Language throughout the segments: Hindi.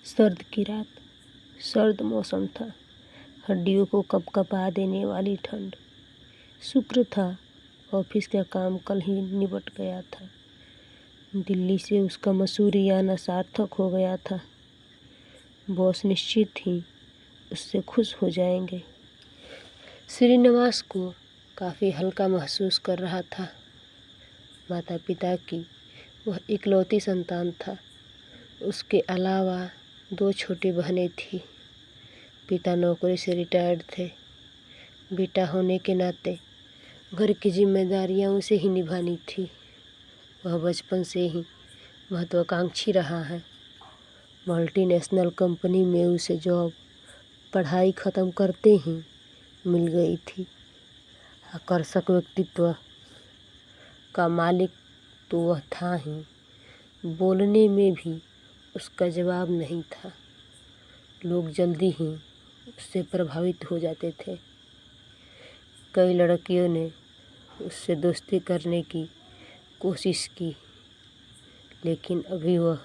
सर्द की रात, सर्द मौसम था, हड्डियों को कपकपा देने वाली ठंड। शुक्र था ऑफिस का काम कल ही निपट गया था। दिल्ली से उसका मसूरी आना सार्थक हो गया था। बॉस निश्चित ही उससे खुश हो जाएंगे। श्रीनिवास को काफ़ी हल्का महसूस कर रहा था। माता पिता की वह इकलौती संतान था। उसके अलावा 2 छोटी बहनें थीं। पिता नौकरी से रिटायर्ड थे। बेटा होने के नाते घर की जिम्मेदारियां उसे ही निभानी थी। वह बचपन से ही महत्वाकांक्षी रहा है। मल्टीनेशनल कंपनी में उसे जॉब पढ़ाई ख़त्म करते ही मिल गई थी। आकर्षक व्यक्तित्व का मालिक तो वह था ही, बोलने में भी उसका जवाब नहीं था। लोग जल्दी ही उससे प्रभावित हो जाते थे। कई लड़कियों ने उससे दोस्ती करने की कोशिश की, लेकिन अभी वह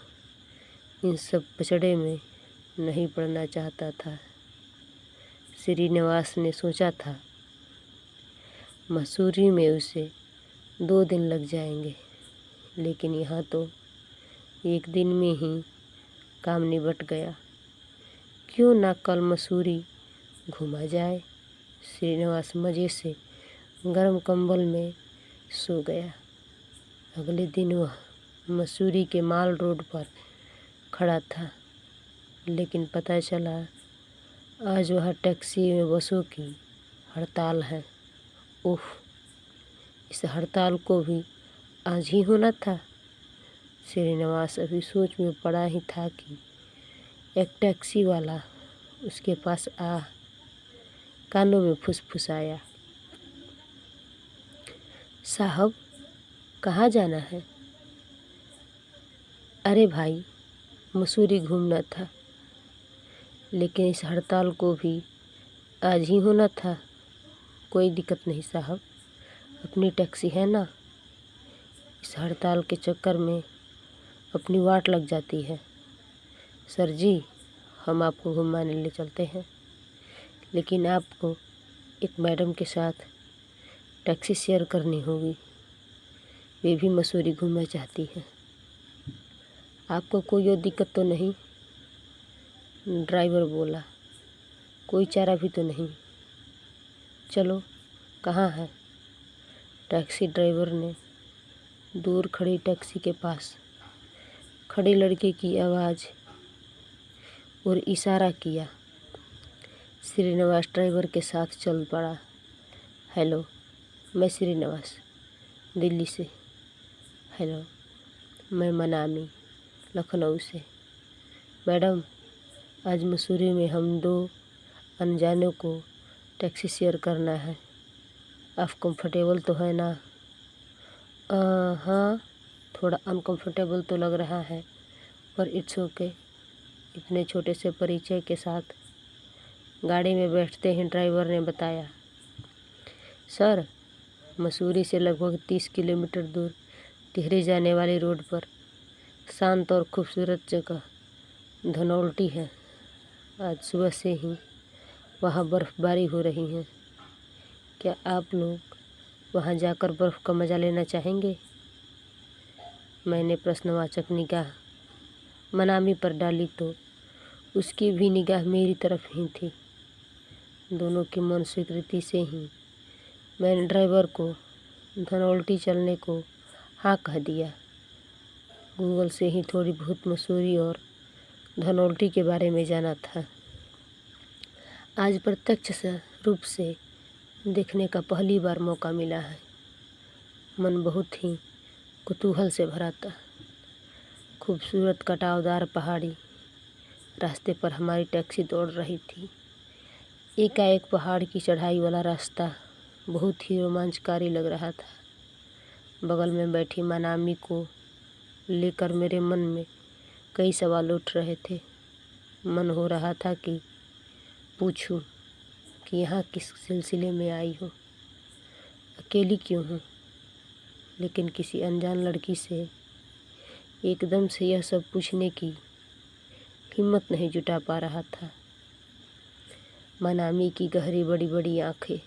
इन सब पचड़े में नहीं पड़ना चाहता था। श्रीनिवास ने सोचा था मसूरी में उसे 2 दिन लग जाएंगे, लेकिन यहाँ तो 1 दिन में ही काम निबट गया। क्यों ना कल मसूरी घूमा जाए। श्रीनिवास मज़े से गर्म कंबल में सो गया। अगले दिन वह मसूरी के माल रोड पर खड़ा था, लेकिन पता चला आज वह टैक्सी में बसों की हड़ताल है। ओह, इस हड़ताल को भी आज ही होना था। श्रीनिवास अभी सोच में पड़ा ही था कि एक टैक्सी वाला उसके पास कानों में फुसफुसाया, साहब कहाँ जाना है? अरे भाई, मसूरी घूमना था, लेकिन इस हड़ताल को भी आज ही होना था। कोई दिक्कत नहीं साहब, अपनी टैक्सी है ना। इस हड़ताल के चक्कर में अपनी वाट लग जाती है। सर जी, हम आपको घुमाने ले चलते हैं, लेकिन आपको एक मैडम के साथ टैक्सी शेयर करनी होगी। वे भी मसूरी घूमना चाहती है। आपको कोई और दिक्कत तो नहीं? ड्राइवर बोला। कोई चारा भी तो नहीं। चलो, कहाँ है? टैक्सी ड्राइवर ने दूर खड़ी टैक्सी के पास खड़ी लड़के की आवाज़ और इशारा किया। श्रीनिवास ड्राइवर के साथ चल पड़ा। हेलो, मैं श्रीनिवास, दिल्ली से। हेलो, मैं मनामी, लखनऊ से। मैडम, आज मसूरी में हम 2 अनजानों को टैक्सी शेयर करना है। आप कंफर्टेबल तो है ना? हाँ, थोड़ा अनकंफर्टेबल तो लग रहा है, पर इट्स ओके। इतने छोटे से परिचय के साथ गाड़ी में बैठते ही ड्राइवर ने बताया, सर, मसूरी से लगभग 30 किलोमीटर दूर टिहरी जाने वाली रोड पर शांत और खूबसूरत जगह धनौल्टी है। आज सुबह से ही वहाँ बर्फ़बारी हो रही है। क्या आप लोग वहाँ जाकर बर्फ़ का मज़ा लेना चाहेंगे? मैंने प्रश्नवाचक निगाह मनामी पर डाली तो उसकी भी निगाह मेरी तरफ ही थी। दोनों की मन स्वीकृति से ही मैंने ड्राइवर को धनौल्टी चलने को हाँ कह दिया। गूगल से ही थोड़ी बहुत मसूरी और धनौल्टी के बारे में जाना था। आज प्रत्यक्ष रूप से देखने का पहली बार मौका मिला है। मन बहुत ही कुतूहल से भरा था। खूबसूरत कटावदार पहाड़ी रास्ते पर हमारी टैक्सी दौड़ रही थी। एकाएक पहाड़ की चढ़ाई वाला रास्ता बहुत ही रोमांचकारी लग रहा था। बगल में बैठी मनामी को लेकर मेरे मन में कई सवाल उठ रहे थे। मन हो रहा था कि पूछूं कि यहाँ किस सिलसिले में आई हो, अकेली क्यों हूँ, लेकिन किसी अनजान लड़की से एकदम से यह सब पूछने की हिम्मत नहीं जुटा पा रहा था। मनामी की गहरी बड़ी बड़ी आंखें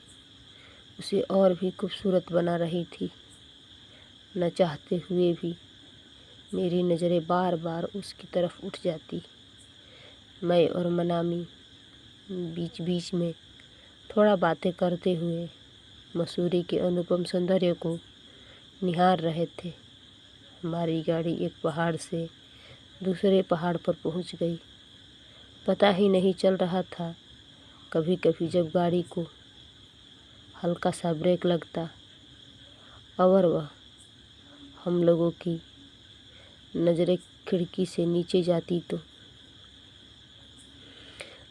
उसे और भी खूबसूरत बना रही थी। न चाहते हुए भी मेरी नज़रें बार बार उसकी तरफ उठ जाती। मैं और मनामी बीच बीच में थोड़ा बातें करते हुए मसूरी के अनुपम सौंदर्य को निहार रहे थे। हमारी गाड़ी एक पहाड़ से दूसरे पहाड़ पर पहुंच गई। पता ही नहीं चल रहा था। कभी कभी जब गाड़ी को हल्का सा ब्रेक लगता और वह हम लोगों की नज़रें खिड़की से नीचे जाती तो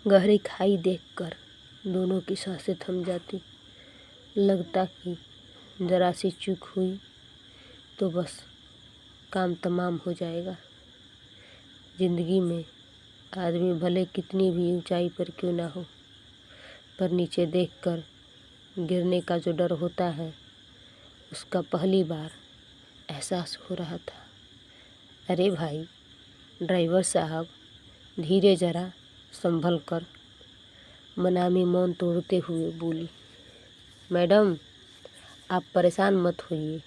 गहरी खाई देखकर दोनों की सांसें थम जाती। लगता कि ज़रा सी चूक हुई तो बस काम तमाम हो जाएगा। ज़िंदगी में आदमी भले कितनी भी ऊंचाई पर क्यों ना हो, पर नीचे देखकर गिरने का जो डर होता है उसका पहली बार एहसास हो रहा था। अरे भाई ड्राइवर साहब, धीरे ज़रा संभल कर। मनामी मौन तोड़ते हुए बोली। मैडम आप परेशान मत होइए,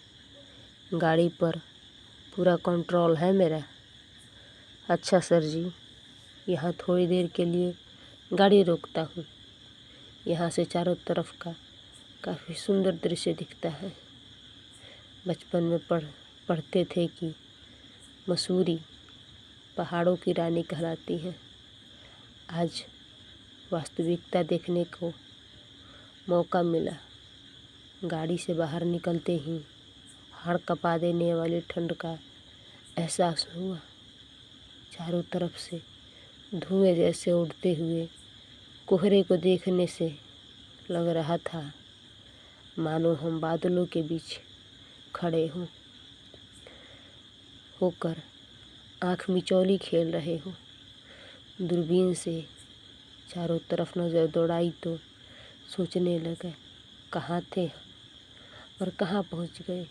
गाड़ी पर पूरा कंट्रोल है मेरा। अच्छा सर जी, यहाँ थोड़ी देर के लिए गाड़ी रोकता हूँ। यहाँ से चारों तरफ का काफ़ी सुंदर दृश्य दिखता है। बचपन में पढ़ते थे कि मसूरी पहाड़ों की रानी कहलाती है। आज वास्तविकता देखने को मौका मिला। गाड़ी से बाहर निकलते ही हाड़ कँपा देने वाली ठंड का एहसास हुआ। चारों तरफ से धुएं जैसे उड़ते हुए कोहरे को देखने से लग रहा था मानो हम बादलों के बीच खड़े होकर आँख मिचौली खेल रहे हो। दूरबीन से चारों तरफ नज़र दौड़ाई तो सोचने लगा कहाँ थे और कहाँ पहुँच गए।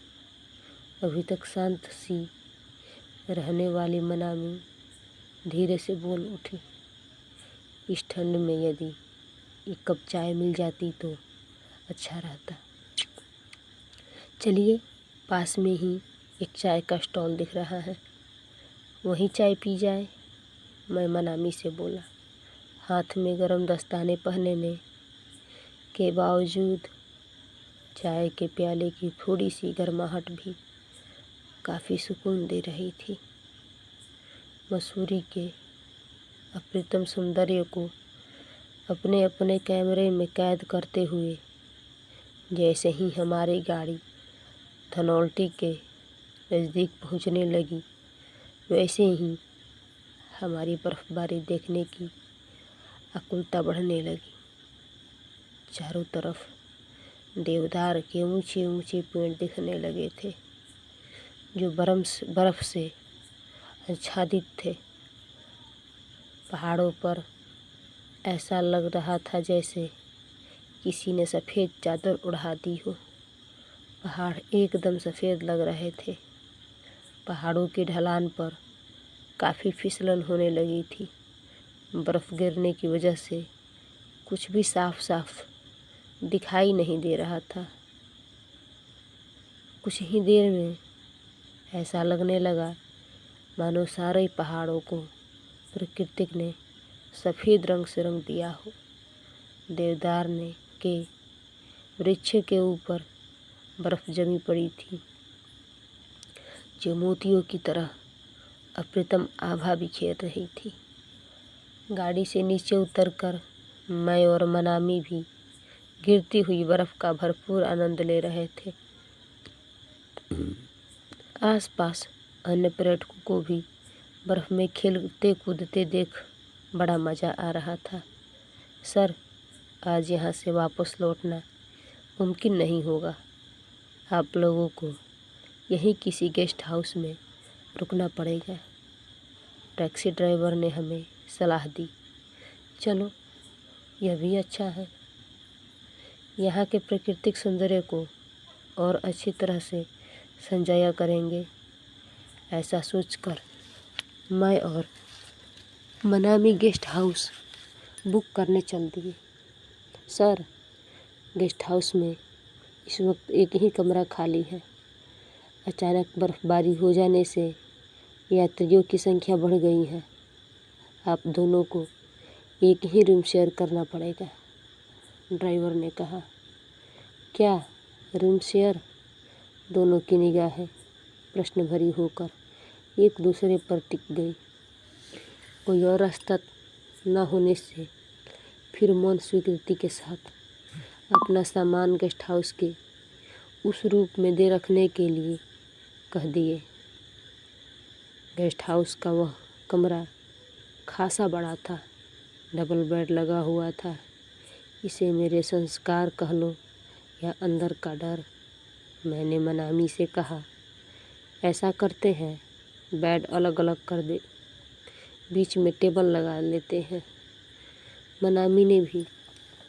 अभी तक शांत सी रहने वाली मनामी धीरे से बोल उठी। इस ठंड में यदि एक कप चाय मिल जाती तो अच्छा रहता। चलिए, पास में ही एक चाय का स्टॉल दिख रहा है, वहीं चाय पी जाए। मैं मनामी से बोला। हाथ में गरम दस्ताने पहनने के बावजूद चाय के प्याले की थोड़ी सी गर्माहट भी काफ़ी सुकून दे रही थी। मसूरी के अप्रतिम सौंदर्य को अपने अपने कैमरे में कैद करते हुए जैसे ही हमारी गाड़ी धनौल्टी के नज़दीक पहुंचने लगी, वैसे ही हमारी बर्फ़बारी देखने की आकुलता बढ़ने लगी। चारों तरफ देवदार के ऊंचे ऊंचे पेड़ दिखने लगे थे जो बर्फ़ से आच्छादित थे। पहाड़ों पर ऐसा लग रहा था जैसे किसी ने सफ़ेद चादर उड़ा दी हो। पहाड़ एकदम सफ़ेद लग रहे थे। पहाड़ों की ढलान पर काफ़ी फिसलन होने लगी थी। बर्फ़ गिरने की वजह से कुछ भी साफ साफ दिखाई नहीं दे रहा था। कुछ ही देर में ऐसा लगने लगा मानो सारे पहाड़ों को प्रकृति ने सफ़ेद रंग से रंग दिया हो। देवदार के वृक्ष के ऊपर बर्फ़ जमी पड़ी थी जो मोतियों की तरह अप्रतिम आभा बिखेर रही थी। गाड़ी से नीचे उतरकर मैं और मनामी भी गिरती हुई बर्फ़ का भरपूर आनंद ले रहे थे। आसपास अन्य पर्यटकों को भी बर्फ़ में खेलते कूदते देख बड़ा मज़ा आ रहा था। सर, आज यहाँ से वापस लौटना मुमकिन नहीं होगा। आप लोगों को यहीं किसी गेस्ट हाउस में रुकना पड़ेगा, टैक्सी ड्राइवर ने हमें सलाह दी। चलो, यह भी अच्छा है। यहाँ के प्राकृतिक सौंदर्य को और अच्छी तरह से संजाया करेंगे। ऐसा सोचकर मैं और मनामी गेस्ट हाउस बुक करने चल दिए। सर, गेस्ट हाउस में इस वक्त एक ही कमरा खाली है। अचानक बर्फ़बारी हो जाने से यात्रियों की संख्या बढ़ गई है। आप दोनों को एक ही रूम शेयर करना पड़ेगा, ड्राइवर ने कहा। क्या रूम शेयर? दोनों की निगाहें प्रश्न भरी होकर एक दूसरे पर टिक गई। कोई और रास्ता न होने से फिर मौन स्वीकृति के साथ अपना सामान गेस्ट हाउस के उस रूप में दे रखने के लिए कह दिए। गेस्ट हाउस का वह कमरा खासा बड़ा था, डबल बेड लगा हुआ था। इसे मेरे संस्कार कह लो या अंदर का डर। मैंने मनामी से कहा, ऐसा करते हैं, बेड अलग अलग कर दे, बीच में टेबल लगा लेते हैं। मनामी ने भी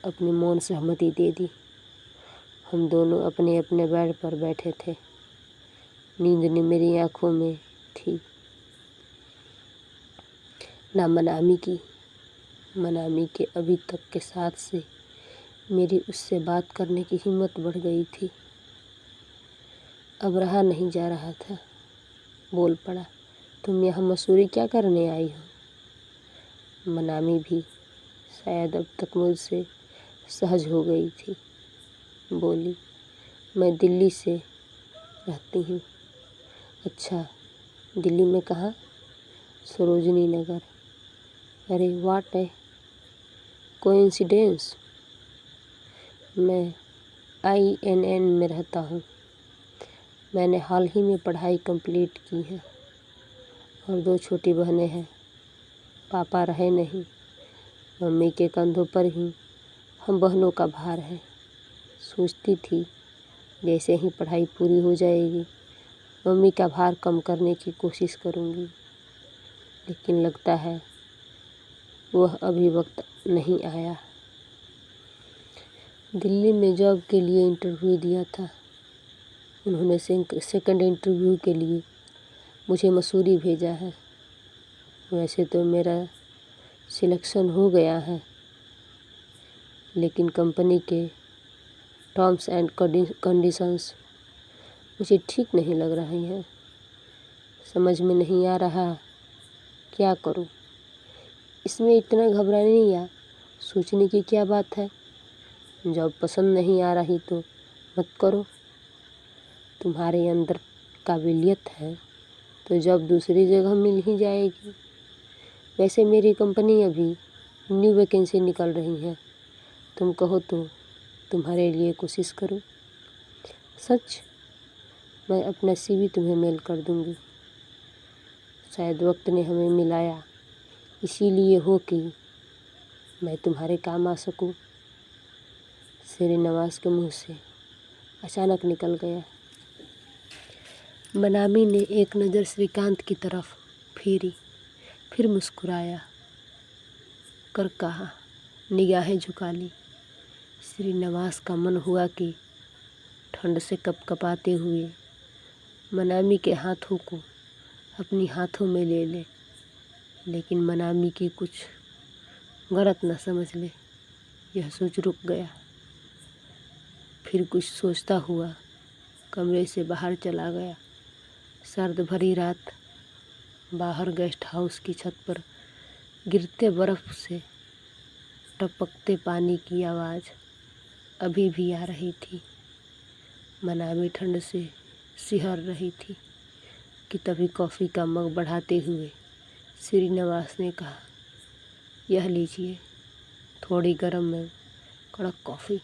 अपनी मौन सहमति दे दी। हम दोनों अपने अपने बेड पर बैठे थे। नींद ने मेरी आंखों में थी, ना मनामी की। मनामी के अभी तक के साथ से मेरी उससे बात करने की हिम्मत बढ़ गई थी। अब रहा नहीं जा रहा था। बोल पड़ा, तुम यहाँ मसूरी क्या करने आई हो? मनामी भी शायद अब तक मुझसे सहज हो गई थी। बोली, मैं दिल्ली से रहती हूँ। अच्छा, दिल्ली में कहाँ? सरोजनी नगर। अरे वाट है कोइंसिडेंस। मैं INN में रहता हूँ। मैंने हाल ही में पढ़ाई कंप्लीट की है और 2 छोटी बहनें हैं। पापा रहे नहीं, मम्मी के कंधों पर ही हम बहनों का भार है। सोचती थी जैसे ही पढ़ाई पूरी हो जाएगी मम्मी का भार कम करने की कोशिश करूँगी, लेकिन लगता है वह अभी वक्त नहीं आया। दिल्ली में जॉब के लिए इंटरव्यू दिया था। उन्होंने सेकंड इंटरव्यू के लिए मुझे मसूरी भेजा है। वैसे तो मेरा सिलेक्शन हो गया है, लेकिन कंपनी के टर्म्स एंड कंडीशंस मुझे ठीक नहीं लग रही हैं। समझ में नहीं आ रहा क्या करूं। इसमें इतना घबराने या सोचने की क्या बात है? जॉब पसंद नहीं आ रही तो मत करो। तुम्हारे अंदर काबिलियत है तो जॉब दूसरी जगह मिल ही जाएगी। वैसे मेरी कंपनी अभी न्यू वैकेंसी निकल रही है। तुम कहो तो तुम्हारे लिए कोशिश करूं। सच? मैं अपना CV तुम्हें मेल कर दूंगी। शायद वक्त ने हमें मिलाया, इसीलिए हो कि मैं तुम्हारे काम आ सकूं। शेरे नवाज के मुंह से अचानक निकल गया। मनामी ने एक नज़र श्रीकांत की तरफ फेरी, फिर मुस्कुराया कर कहा, निगाहें झुका ली। श्री नवाज का मन हुआ कि ठंड से कपकपाते हुए मनामी के हाथों को अपनी हाथों में ले ले, लेकिन मनामी की कुछ गलत न समझ ले, यह सोच रुक गया। फिर कुछ सोचता हुआ कमरे से बाहर चला गया। सर्द भरी रात, बाहर गेस्ट हाउस की छत पर गिरते बर्फ़ से टपकते पानी की आवाज़ अभी भी आ रही थी। मनामी ठंड से सिहर रही थी कि तभी कॉफ़ी का मग बढ़ाते हुए श्रीनिवास ने कहा, यह लीजिए, थोड़ी गर्म में कड़क कॉफ़ी।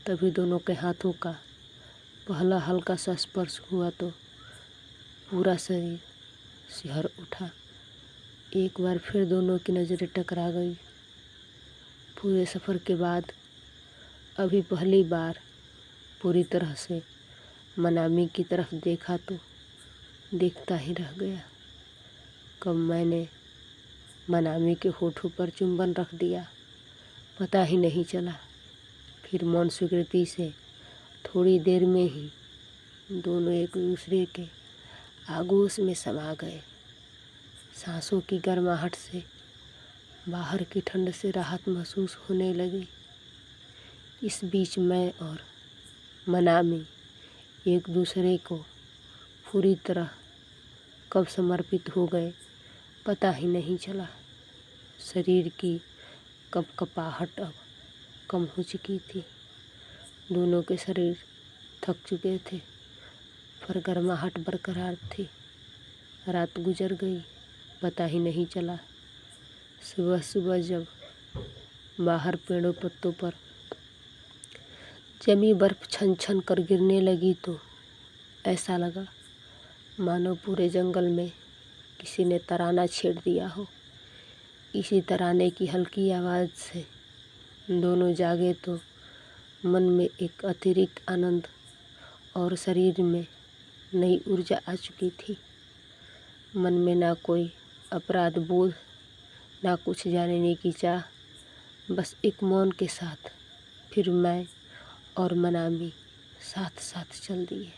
तभी दोनों के हाथों का पहला हल्का सा स्पर्श हुआ तो पूरा शरीर सिहर उठा। एक बार फिर दोनों की नज़रें टकरा गई। पूरे सफ़र के बाद अभी पहली बार पूरी तरह से मनामी की तरफ देखा तो देखता ही रह गया। कब मैंने मनामी के होठों पर चुंबन रख दिया पता ही नहीं चला। फिर मौन स्वीकृति से थोड़ी देर में ही दोनों एक दूसरे के आगोश में समा गए। सांसों की गर्माहट से बाहर की ठंड से राहत महसूस होने लगी। इस बीच मैं और मनामी एक दूसरे को पूरी तरह कब समर्पित हो गए पता ही नहीं चला। शरीर की कपकपाहट अब कम हो चुकी थी। दोनों के शरीर थक चुके थे, पर गर्माहट बरकरार थी। रात गुजर गई, पता ही नहीं चला। सुबह सुबह जब बाहर पेड़ों पत्तों पर जमी बर्फ छन छन कर गिरने लगी तो ऐसा लगा मानो पूरे जंगल में किसी ने तराना छेड़ दिया हो। इसी तराने की हल्की आवाज़ से दोनों जागे तो मन में एक अतिरिक्त आनंद और शरीर में नई ऊर्जा आ चुकी थी। मन में ना कोई अपराध बोध, ना कुछ जानने की चाह, बस एक मौन के साथ फिर मैं और मनामी साथ साथ चल दिए।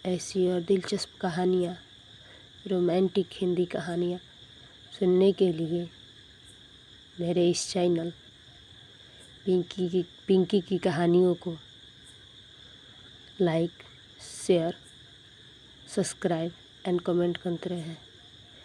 ऐसी और दिलचस्प कहानियाँ, रोमांटिक हिंदी कहानियाँ सुनने के लिए मेरे इस चैनल पिंकी की कहानियों को like, share, subscribe and comment करते रहें।